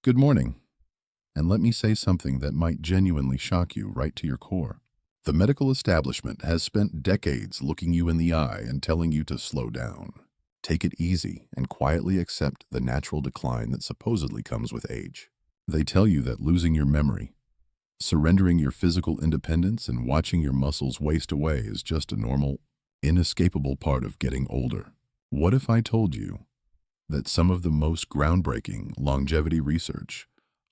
Good morning, and let me say something that might genuinely shock you right to your core. The medical establishment has spent decades looking you in the eye and telling you to slow down. Take it easy and quietly accept the natural decline that supposedly comes with age. They tell you that losing your memory, surrendering your physical independence, and watching your muscles waste away is just a normal, inescapable part of getting older. What if I told you that some of the most groundbreaking longevity research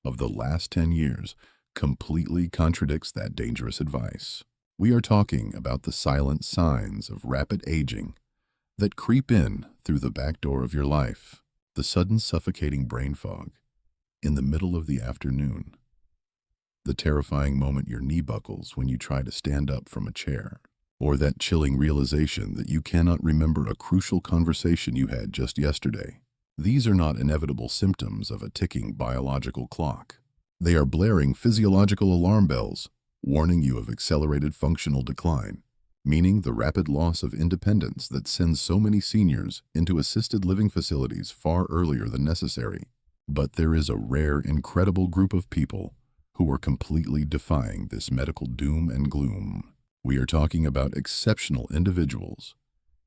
of the last 10 years completely contradicts that dangerous advice? We are talking about the silent signs of rapid aging that creep in through the back door of your life, the sudden suffocating brain fog in the middle of the afternoon, the terrifying moment your knee buckles when you try to stand up from a chair, or that chilling realization that you cannot remember a crucial conversation you had just yesterday. These are not inevitable symptoms of a ticking biological clock. They are blaring physiological alarm bells, warning you of accelerated functional decline, meaning the rapid loss of independence that sends so many seniors into assisted living facilities far earlier than necessary. But there is a rare, incredible group of people who are completely defying this medical doom and gloom. We are talking about exceptional individuals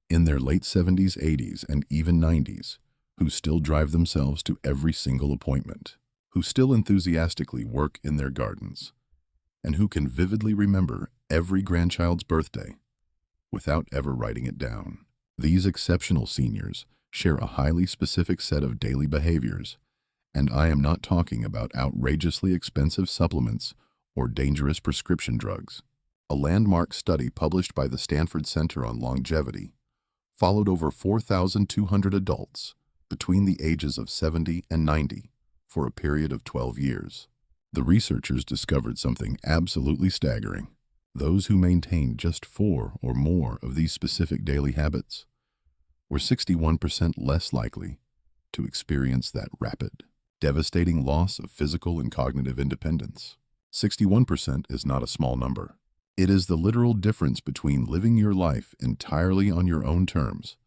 in their late 70s, 80s, and even 90s who still drive themselves to every single appointment, who still enthusiastically work in their gardens, and who can vividly remember every grandchild's birthday without ever writing it down. These exceptional seniors share a highly specific set of daily behaviors, and I am not talking about outrageously expensive supplements or dangerous prescription drugs. A landmark study published by the Stanford Center on Longevity followed over 4,200 adults between the ages of 70 and 90 for a period of 12 years. The researchers discovered something absolutely staggering. Those who maintained just 4 or more of these specific daily habits were 61% less likely to experience that rapid, devastating loss of physical and cognitive independence. 61% is not a small number. It is the literal difference between living your life entirely on your own terms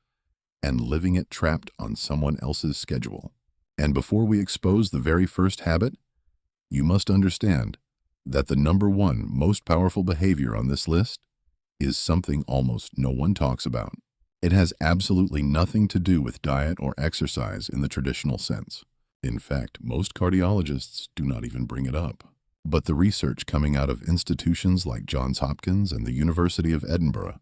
and living it trapped on someone else's schedule. And before we expose the very first habit, you must understand that the number one most powerful behavior on this list is something almost no one talks about. It has absolutely nothing to do with diet or exercise in the traditional sense. In fact, most cardiologists do not even bring it up. But the research coming out of institutions like Johns Hopkins and the University of Edinburgh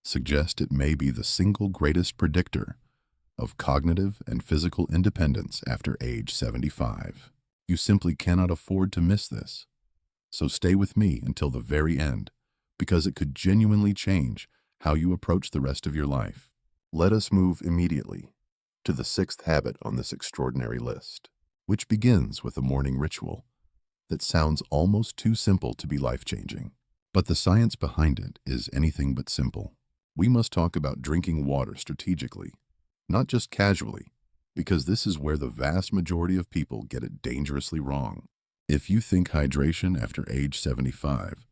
suggest it may be the single greatest predictor of cognitive and physical independence after age 75. You simply cannot afford to miss this. So stay with me until the very end, because it could genuinely change how you approach the rest of your life. Let us move immediately to the sixth habit on this extraordinary list, which begins with a morning ritual that sounds almost too simple to be life-changing. But the science behind it is anything but simple. We must talk about drinking water strategically, not just casually, because this is where the vast majority of people get it dangerously wrong. If you think hydration after age 75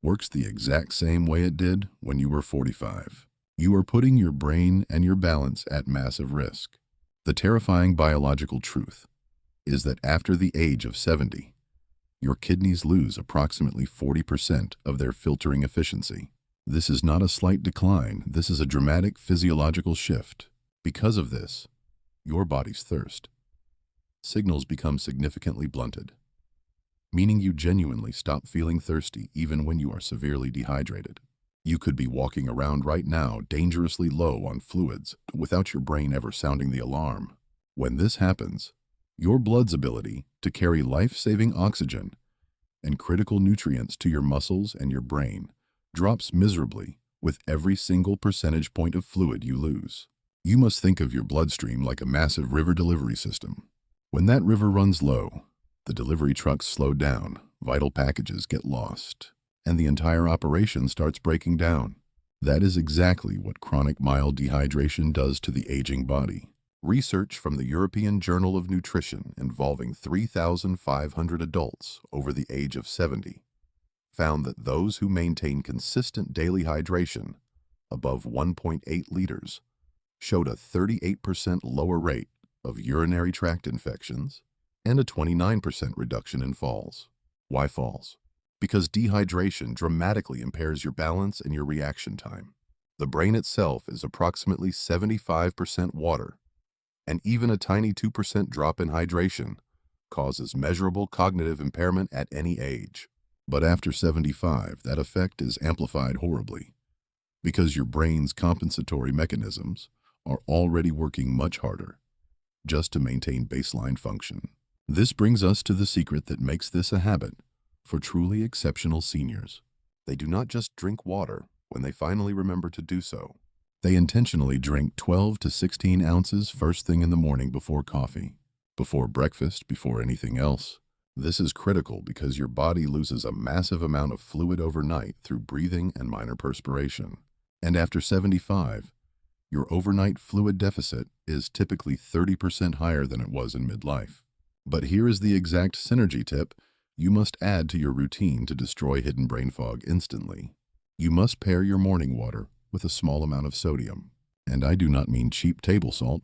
works the exact same way it did when you were 45, you are putting your brain and your balance at massive risk. The terrifying biological truth is that after the age of 70, your kidneys lose approximately 40% of their filtering efficiency. This is not a slight decline, this is a dramatic physiological shift. Because of this, your body's thirst signals become significantly blunted, meaning you genuinely stop feeling thirsty even when you are severely dehydrated. You could be walking around right now dangerously low on fluids without your brain ever sounding the alarm. When this happens, your blood's ability to carry life-saving oxygen and critical nutrients to your muscles and your brain drops miserably with every single percentage point of fluid you lose. You must think of your bloodstream like a massive river delivery system. When that river runs low, the delivery trucks slow down, vital packages get lost, and the entire operation starts breaking down. That is exactly what chronic mild dehydration does to the aging body. Research from the European Journal of Nutrition involving 3,500 adults over the age of 70 found that those who maintain consistent daily hydration above 1.8 liters showed a 38% lower rate of urinary tract infections and a 29% reduction in falls. Why falls? Because dehydration dramatically impairs your balance and your reaction time. The brain itself is approximately 75% water, and even a tiny 2% drop in hydration causes measurable cognitive impairment at any age. But after 75, that effect is amplified horribly, because your brain's compensatory mechanisms are already working much harder just to maintain baseline function. This brings us to the secret that makes this a habit for truly exceptional seniors. They do not just drink water when they finally remember to do so. They intentionally drink 12 to 16 ounces first thing in the morning before coffee, before breakfast, before anything else. This is critical because your body loses a massive amount of fluid overnight through breathing and minor perspiration. And after 75, your overnight fluid deficit is typically 30% higher than it was in midlife. But here is the exact synergy tip you must add to your routine to destroy hidden brain fog instantly. You must pair your morning water with a small amount of sodium. And I do not mean cheap table salt,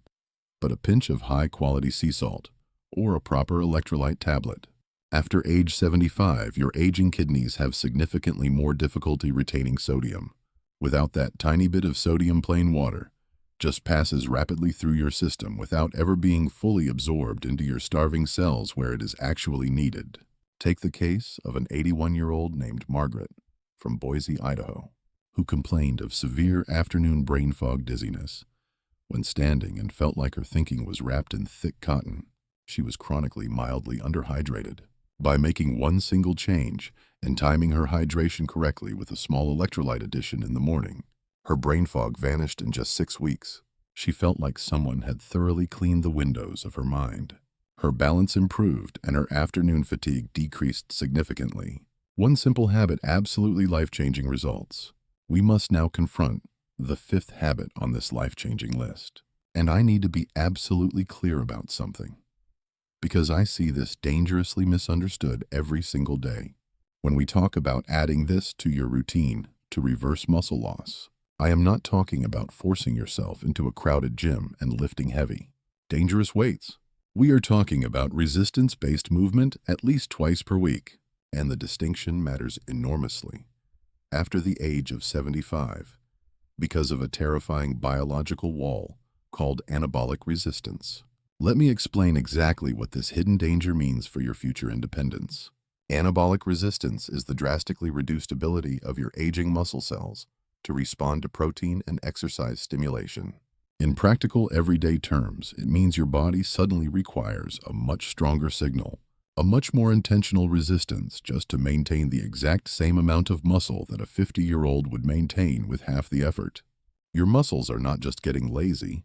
but a pinch of high-quality sea salt or a proper electrolyte tablet. After age 75, your aging kidneys have significantly more difficulty retaining sodium. Without that tiny bit of sodium, plain water just passes rapidly through your system without ever being fully absorbed into your starving cells where it is actually needed. Take the case of an 81-year-old named Margaret from Boise, Idaho, who complained of severe afternoon brain fog dizziness when standing and felt like her thinking was wrapped in thick cotton. She was chronically mildly underhydrated. By making one single change and timing her hydration correctly with a small electrolyte addition in the morning, her brain fog vanished in just 6 weeks. She felt like someone had thoroughly cleaned the windows of her mind. Her balance improved and her afternoon fatigue decreased significantly. One simple habit, absolutely life-changing results. We must now confront the 5th habit on this life-changing list. And I need to be absolutely clear about something, because I see this dangerously misunderstood every single day. When we talk about adding this to your routine to reverse muscle loss, I am not talking about forcing yourself into a crowded gym and lifting heavy, dangerous weights. We are talking about resistance-based movement at least twice per week, and the distinction matters enormously after the age of 75 because of a terrifying biological wall called anabolic resistance. Let me explain exactly what this hidden danger means for your future independence. Anabolic resistance is the drastically reduced ability of your aging muscle cells to respond to protein and exercise stimulation. In practical, everyday terms, it means your body suddenly requires a much stronger signal, a much more intentional resistance just to maintain the exact same amount of muscle that a 50-year-old would maintain with half the effort. Your muscles are not just getting lazy,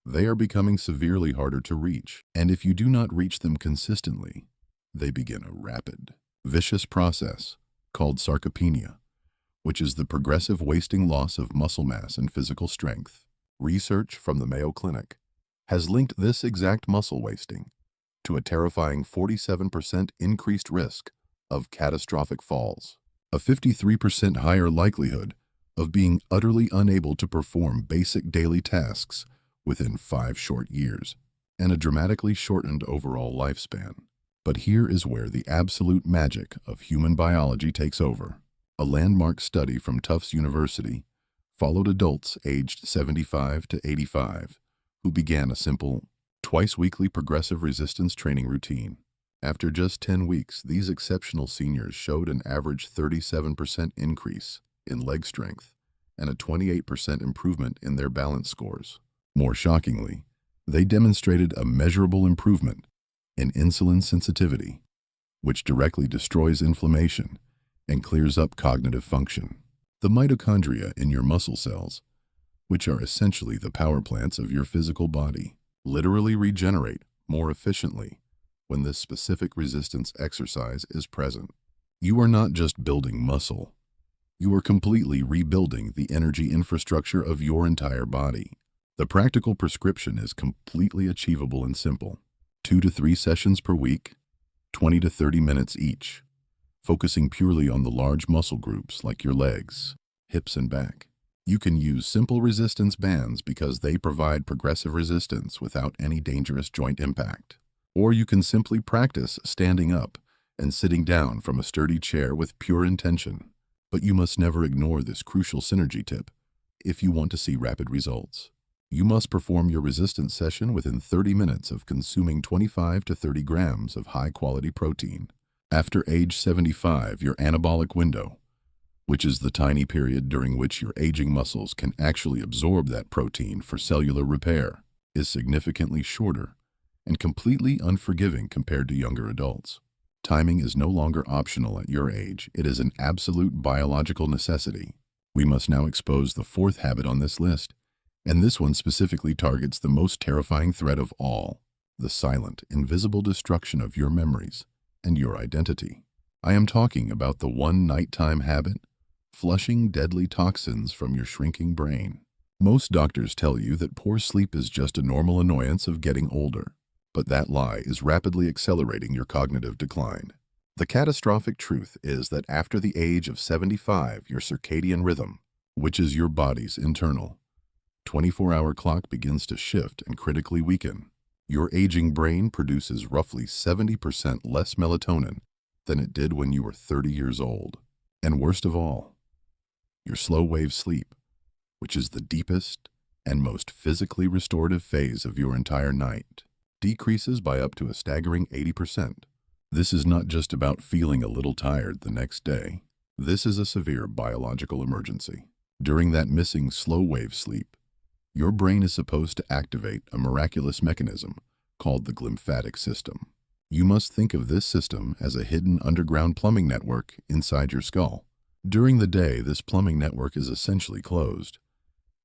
they are becoming severely harder to reach, and if you do not reach them consistently, they begin a rapid, vicious process called sarcopenia, which is the progressive wasting loss of muscle mass and physical strength. Research from the Mayo Clinic has linked this exact muscle wasting to a terrifying 47% increased risk of catastrophic falls, a 53% higher likelihood of being utterly unable to perform basic daily tasks within 5 short years, and a dramatically shortened overall lifespan. But here is where the absolute magic of human biology takes over. A landmark study from Tufts University followed adults aged 75 to 85 who began a simple, twice-weekly progressive resistance training routine. After just 10 weeks, these exceptional seniors showed an average 37% increase in leg strength and a 28% improvement in their balance scores. More shockingly, they demonstrated a measurable improvement in insulin sensitivity, which directly destroys inflammation and clears up cognitive function. The mitochondria in your muscle cells, which are essentially the power plants of your physical body, literally regenerate more efficiently when this specific resistance exercise is present. You are not just building muscle, you are completely rebuilding the energy infrastructure of your entire body. The practical prescription is completely achievable and simple. 2 to 3 sessions per week, 20 to 30 minutes each, focusing purely on the large muscle groups like your legs, hips, and back. You can use simple resistance bands because they provide progressive resistance without any dangerous joint impact. Or you can simply practice standing up and sitting down from a sturdy chair with pure intention. But you must never ignore this crucial synergy tip if you want to see rapid results. You must perform your resistance session within 30 minutes of consuming 25 to 30 grams of high-quality protein. After age 75, your anabolic window, which is the tiny period during which your aging muscles can actually absorb that protein for cellular repair, is significantly shorter and completely unforgiving compared to younger adults. Timing is no longer optional at your age. It is an absolute biological necessity. We must now expose the fourth habit on this list, and this one specifically targets the most terrifying threat of all, the silent, invisible destruction of your memories and your identity. I am talking about the one nighttime habit, flushing deadly toxins from your shrinking brain. Most doctors tell you that poor sleep is just a normal annoyance of getting older, but that lie is rapidly accelerating your cognitive decline. The catastrophic truth is that after the age of 75, your circadian rhythm, which is your body's internal 24-hour clock, begins to shift and critically weaken. Your aging brain produces roughly 70% less melatonin than it did when you were 30 years old. And worst of all, your slow-wave sleep, which is the deepest and most physically restorative phase of your entire night, decreases by up to a staggering 80%. This is not just about feeling a little tired the next day. This is a severe biological emergency. During that missing slow-wave sleep, your brain is supposed to activate a miraculous mechanism called the glymphatic system. You must think of this system as a hidden underground plumbing network inside your skull. During the day, this plumbing network is essentially closed,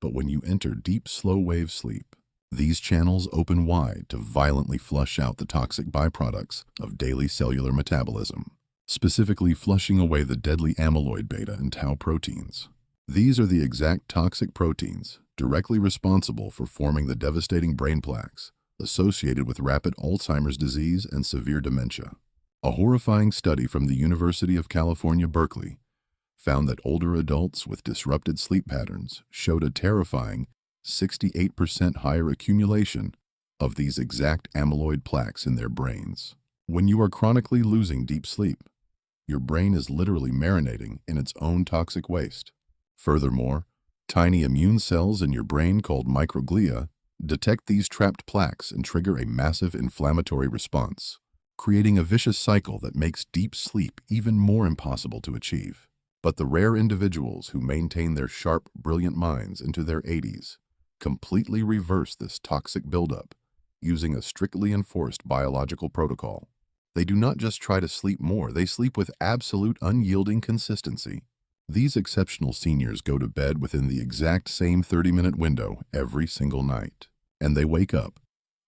but when you enter deep slow-wave sleep, these channels open wide to violently flush out the toxic byproducts of daily cellular metabolism, specifically flushing away the deadly amyloid beta and tau proteins. These are the exact toxic proteins directly responsible for forming the devastating brain plaques associated with rapid Alzheimer's disease and severe dementia. A horrifying study from the University of California, Berkeley, found that older adults with disrupted sleep patterns showed a terrifying 68% higher accumulation of these exact amyloid plaques in their brains. When you are chronically losing deep sleep, your brain is literally marinating in its own toxic waste. Furthermore, tiny immune cells in your brain called microglia detect these trapped plaques and trigger a massive inflammatory response, creating a vicious cycle that makes deep sleep even more impossible to achieve. But the rare individuals who maintain their sharp, brilliant minds into their 80s completely reverse this toxic buildup using a strictly enforced biological protocol. They do not just try to sleep more, they sleep with absolute unyielding consistency. These exceptional seniors go to bed within the exact same 30-minute window every single night, and they wake up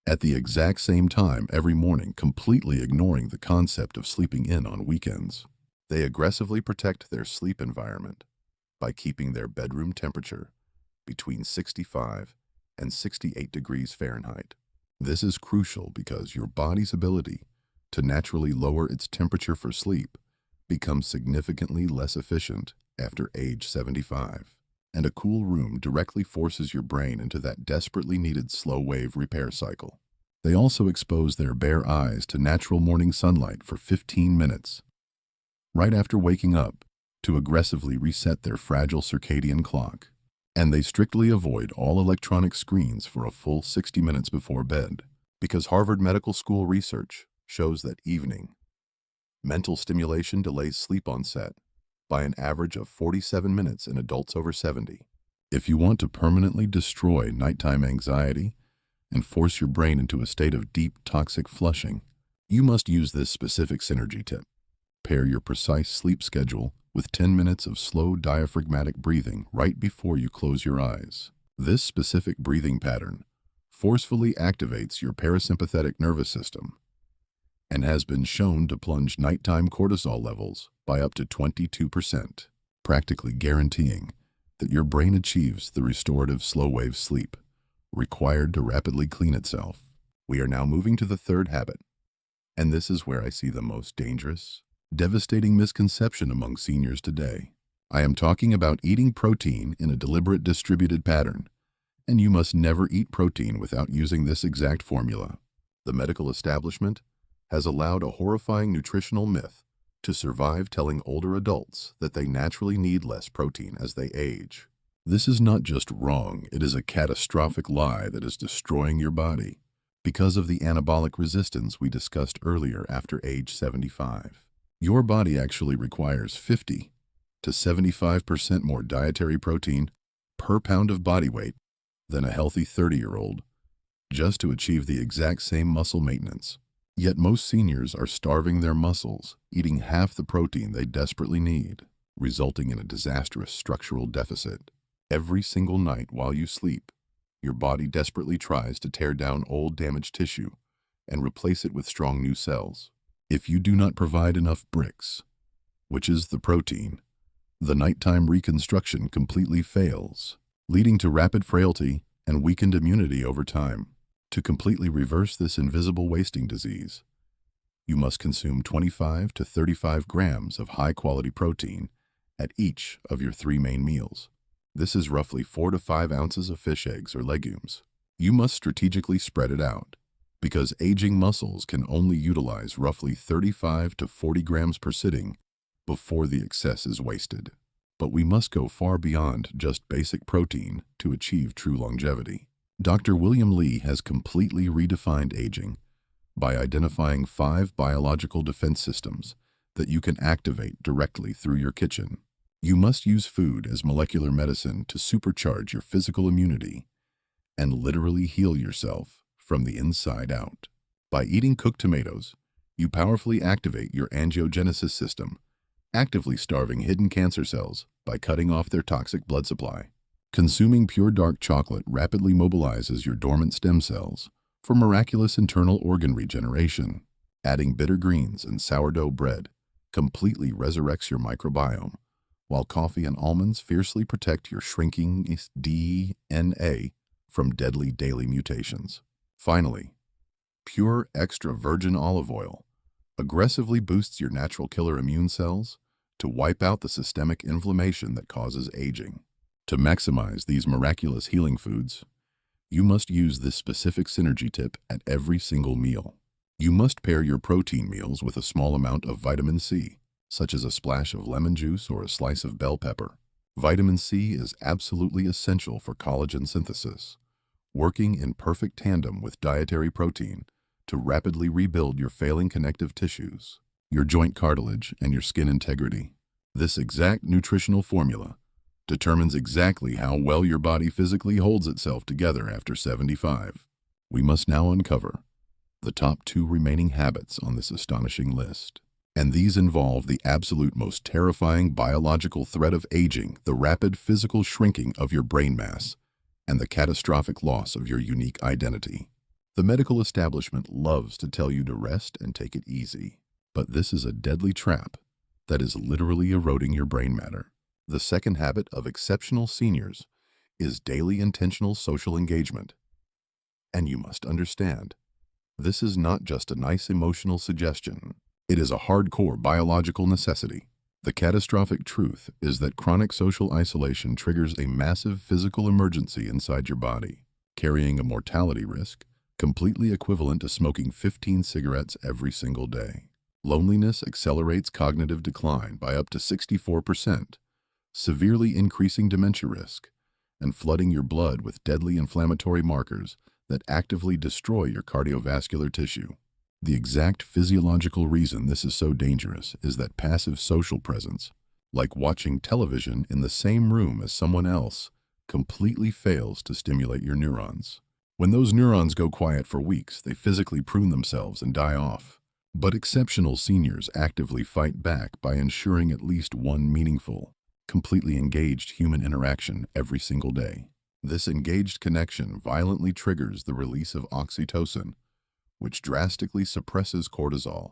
at the exact same time every morning, completely ignoring the concept of sleeping in on weekends. They aggressively protect their sleep environment by keeping their bedroom temperature between 65 and 68 degrees Fahrenheit. This is crucial because your body's ability to naturally lower its temperature for sleep becomes significantly less efficient after age 75, and a cool room directly forces your brain into that desperately needed slow-wave repair cycle. They also expose their bare eyes to natural morning sunlight for 15 minutes, right after waking up, to aggressively reset their fragile circadian clock. And they strictly avoid all electronic screens for a full 60 minutes before bed, because Harvard Medical School research shows that evening mental stimulation delays sleep onset by an average of 47 minutes in adults over 70. If you want to permanently destroy nighttime anxiety and force your brain into a state of deep toxic flushing, you must use this specific synergy tip. Pair your precise sleep schedule with 10 minutes of slow diaphragmatic breathing right before you close your eyes. This specific breathing pattern forcefully activates your parasympathetic nervous system and has been shown to plunge nighttime cortisol levels by up to 22%, practically guaranteeing that your brain achieves the restorative slow-wave sleep required to rapidly clean itself. We are now moving to the third habit, and this is where I see the most dangerous, devastating misconception among seniors today. I am talking about eating protein in a deliberate distributed pattern, and you must never eat protein without using this exact formula. The medical establishment has allowed a horrifying nutritional myth to survive, telling older adults that they naturally need less protein as they age. This is not just wrong, it is a catastrophic lie that is destroying your body because of the anabolic resistance we discussed earlier after age 75. Your body actually requires 50 to 75% more dietary protein per pound of body weight than a healthy 30-year-old just to achieve the exact same muscle maintenance. Yet most seniors are starving their muscles, eating half the protein they desperately need, resulting in a disastrous structural deficit. Every single night while you sleep, your body desperately tries to tear down old damaged tissue and replace it with strong new cells. If you do not provide enough bricks, which is the protein, the nighttime reconstruction completely fails, leading to rapid frailty and weakened immunity over time. To completely reverse this invisible wasting disease, you must consume 25 to 35 grams of high-quality protein at each of your 3 main meals. This is roughly 4 to 5 ounces of fish, eggs, or legumes. You must strategically spread it out, because aging muscles can only utilize roughly 35 to 40 grams per sitting before the excess is wasted. But we must go far beyond just basic protein to achieve true longevity. Dr. William Li has completely redefined aging by identifying 5 biological defense systems that you can activate directly through your kitchen. You must use food as molecular medicine to supercharge your physical immunity and literally heal yourself from the inside out. By eating cooked tomatoes, you powerfully activate your angiogenesis system, actively starving hidden cancer cells by cutting off their toxic blood supply. Consuming pure dark chocolate rapidly mobilizes your dormant stem cells for miraculous internal organ regeneration. Adding bitter greens and sourdough bread completely resurrects your microbiome, while coffee and almonds fiercely protect your shrinking DNA from deadly daily mutations. Finally, pure extra virgin olive oil aggressively boosts your natural killer immune cells to wipe out the systemic inflammation that causes aging. To maximize these miraculous healing foods, you must use this specific synergy tip at every single meal. You must pair your protein meals with a small amount of vitamin C, such as a splash of lemon juice or a slice of bell pepper. Vitamin C is absolutely essential for collagen synthesis, working in perfect tandem with dietary protein to rapidly rebuild your failing connective tissues, your joint cartilage, and your skin integrity. This exact nutritional formula determines exactly how well your body physically holds itself together after 75. We must now uncover the top 2 remaining habits on this astonishing list. And these involve the absolute most terrifying biological threat of aging, the rapid physical shrinking of your brain mass, and the catastrophic loss of your unique identity. The medical establishment loves to tell you to rest and take it easy, but this is a deadly trap that is literally eroding your brain matter. The second habit of exceptional seniors is daily intentional social engagement. And you must understand, this is not just a nice emotional suggestion. It is a hardcore biological necessity. The catastrophic truth is that chronic social isolation triggers a massive physical emergency inside your body, carrying a mortality risk completely equivalent to smoking 15 cigarettes every single day. Loneliness accelerates cognitive decline by up to 64%, severely increasing dementia risk, and flooding your blood with deadly inflammatory markers that actively destroy your cardiovascular tissue. The exact physiological reason this is so dangerous is that passive social presence, like watching television in the same room as someone else, completely fails to stimulate your neurons. When those neurons go quiet for weeks, they physically prune themselves and die off. But exceptional seniors actively fight back by ensuring at least one meaningful, completely engaged human interaction every single day. This engaged connection violently triggers the release of oxytocin, which drastically suppresses cortisol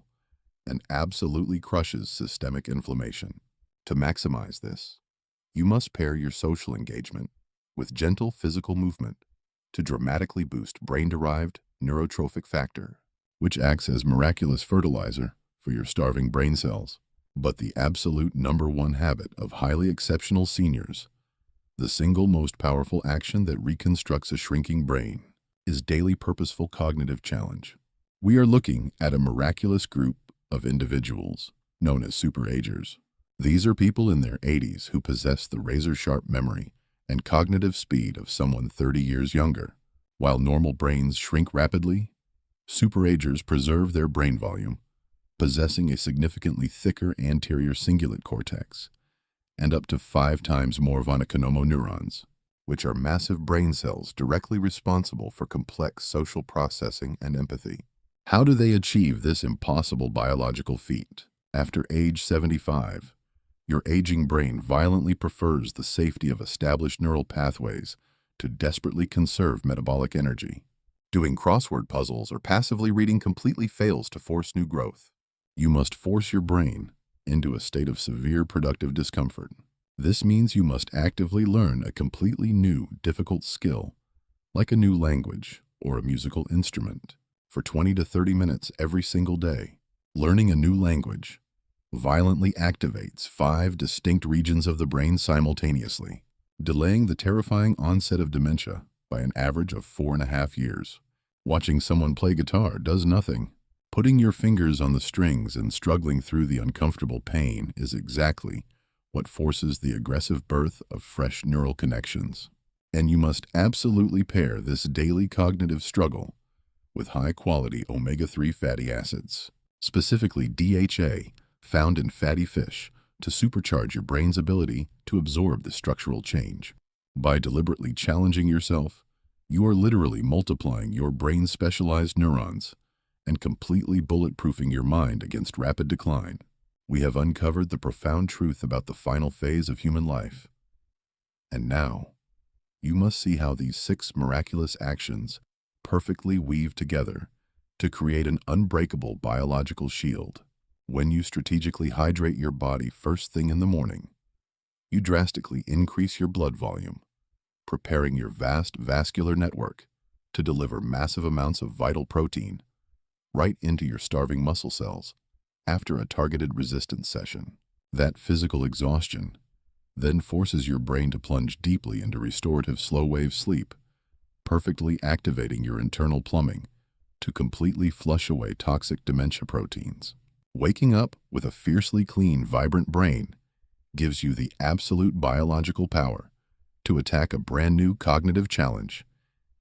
and absolutely crushes systemic inflammation. To maximize this, you must pair your social engagement with gentle physical movement to dramatically boost brain-derived neurotrophic factor, which acts as miraculous fertilizer for your starving brain cells. But the absolute #1 habit of highly exceptional seniors, the single most powerful action that reconstructs a shrinking brain, is daily purposeful cognitive challenge. We are looking at a miraculous group of individuals known as superagers. These are people in their 80s who possess the razor-sharp memory and cognitive speed of someone 30 years younger. While normal brains shrink rapidly, superagers preserve their brain volume, possessing a significantly thicker anterior cingulate cortex and up to 5 times more von Economo neurons, which are massive brain cells directly responsible for complex social processing and empathy. How do they achieve this impossible biological feat? After age 75, your aging brain violently prefers the safety of established neural pathways to desperately conserve metabolic energy. Doing crossword puzzles or passively reading completely fails to force new growth. You must force your brain into a state of severe productive discomfort. This means you must actively learn a completely new, difficult skill, like a new language or a musical instrument, for 20 to 30 minutes every single day. Learning a new language violently activates 5 distinct regions of the brain simultaneously, delaying the terrifying onset of dementia by an average of 4.5 years. Watching someone play guitar does nothing. Putting your fingers on the strings and struggling through the uncomfortable pain is exactly what forces the aggressive birth of fresh neural connections. And you must absolutely pair this daily cognitive struggle with high-quality omega-3 fatty acids, specifically DHA, found in fatty fish, to supercharge your brain's ability to absorb the structural change. By deliberately challenging yourself, you are literally multiplying your brain's specialized neurons and completely bulletproofing your mind against rapid decline. We have uncovered the profound truth about the final phase of human life. And now, you must see how these 6 miraculous actions perfectly weave together to create an unbreakable biological shield. When you strategically hydrate your body first thing in the morning, you drastically increase your blood volume, preparing your vast vascular network to deliver massive amounts of vital protein right into your starving muscle cells after a targeted resistance session. That physical exhaustion then forces your brain to plunge deeply into restorative slow-wave sleep, perfectly activating your internal plumbing to completely flush away toxic dementia proteins. Waking up with a fiercely clean, vibrant brain gives you the absolute biological power to attack a brand new cognitive challenge,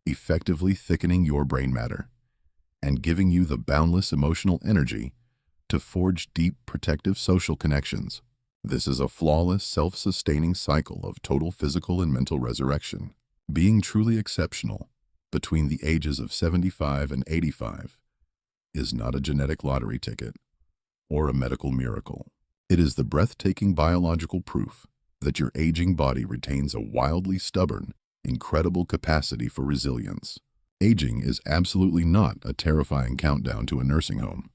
effectively thickening your brain matter and giving you the boundless emotional energy to forge deep, protective social connections. This is a flawless, self-sustaining cycle of total physical and mental resurrection. Being truly exceptional between the ages of 75 and 85 is not a genetic lottery ticket or a medical miracle. It is the breathtaking biological proof that your aging body retains a wildly stubborn, incredible capacity for resilience. Aging is absolutely not a terrifying countdown to a nursing home.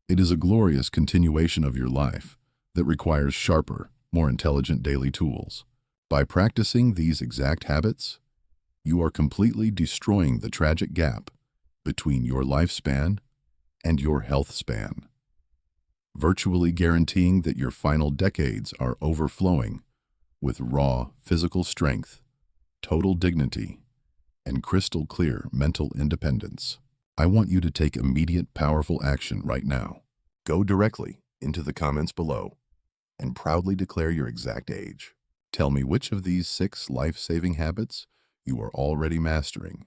It is a glorious continuation of your life that requires sharper, more intelligent daily tools. By practicing these exact habits, you are completely destroying the tragic gap between your lifespan and your health span, virtually guaranteeing that your final decades are overflowing with raw physical strength, total dignity, and crystal clear mental independence. I want you to take immediate, powerful action right now. Go directly into the comments below and proudly declare your exact age. Tell me which of these 6 life-saving habits you are already mastering,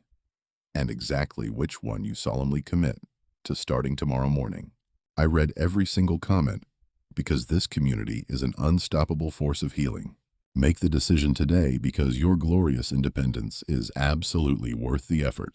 and exactly which one you solemnly commit to starting tomorrow morning. I read every single comment because this community is an unstoppable force of healing. Make the decision today because your glorious independence is absolutely worth the effort.